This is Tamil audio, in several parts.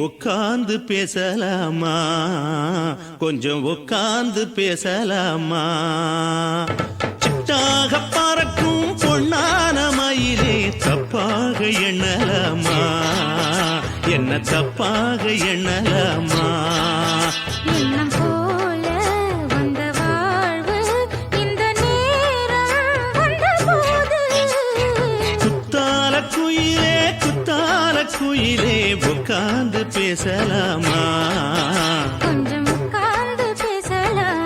உட்கார்ந்து பேசலாமா? கொஞ்சம் உட்கார்ந்து பேசலாமா? சிட்டாக பறக்கும் பொன்னான மயிலே தப்பாக எண்ணலாமா? என்ன தப்பாக எண்ணலாமா? எண்ணம் போல வந்த வாழ்வு இந்த நேரம் வந்தபோது குத்தால குயிலே குத்தால குயிலே உட்கார்ந்து பேசலாமா? கொஞ்சம் உட்கார்ந்து பேசலாமா?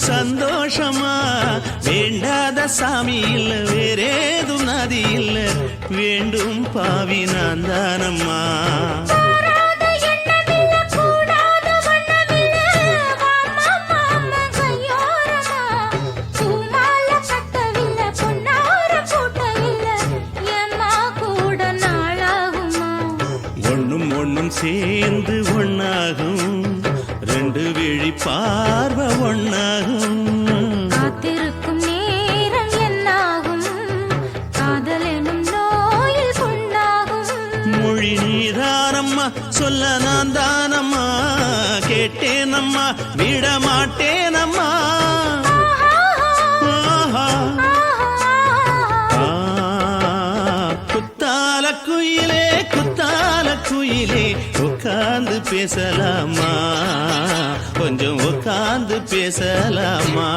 சந்தோஷமா வேண்டாத சாமி இல்ல வேறேதும் நதி இல்ல வேண்டும் பாவி நான் தானம்மா. ஒண்ணும் ஒண்ணும் சேர்ந்து ஒன்னாகும் ரெண்டு விழி பார்வை ஒன்னாகும். காத்திருக்கும் நேரம் என்னாகும் காதல் எனும் நோயில் கொண்டாகும். மொழி நீதானம்மா சொல்ல நான் தானம்மா கேட்டேனம்மா விட மாட்டேனம்மா. குத்தால குயிலே குத்தால குயிலே உட்கார்ந்து பேசலாமா? கொஞ்சம் உட்கார்ந்து பேசலாமா?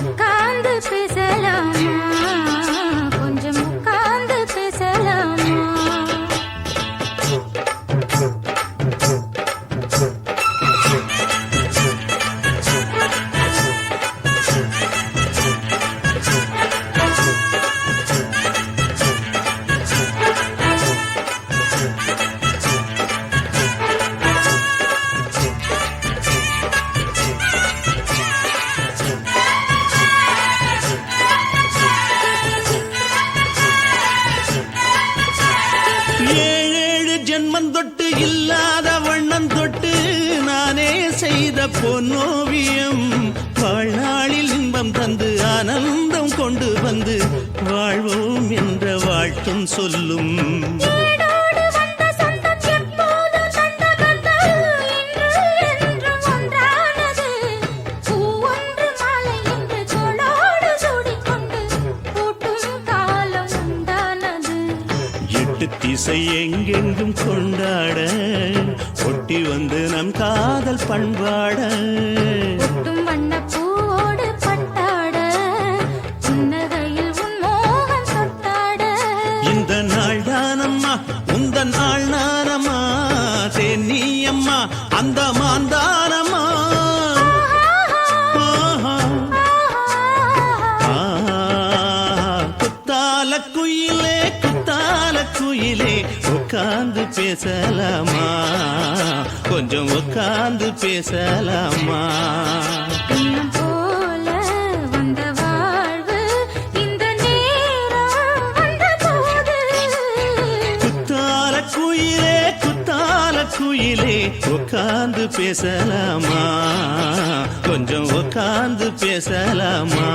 உட்கார்ந்து பேசலாமா? கொஞ்சம் உட்கார்ந்து பேசலாமா? ஜென்மம் தொட்டு இல்லாத வண்ணம் தொட்டு நானே செய்த பொன்னோவியம் வாழ்நாளில் இன்பம் தந்து ஆனந்தம் கொண்டு வந்து வாழ்வோம் என்ற வாழ்த்தும் சொல்லும். திசை எங்கெங்கும் கொண்டாட ஒட்டி வந்து நம் காதல் பண்பாட வண்ணப்பூவோடு பட்டாட புன்னகையில் உன் மோகம் தொட்டாட. இந்த நாள் தானம்மா உந்த நாள் நானம்மா தென்னியம்மா அந்த மாந்தானம்மா. குத்தால குயிலே குத்தால குயிலே உட்கார்ந்து பேசலாமா? கொஞ்சம் உட்கார்ந்து பேசலாமா? எண்ணம் போல வந்த வாழ்வு இந்த நேரம் வந்தபோது குத்தால குயிலே குத்தால குயிலே உட்கார்ந்து பேசலாமா? கொஞ்சம் உட்கார்ந்து பேசலாமா?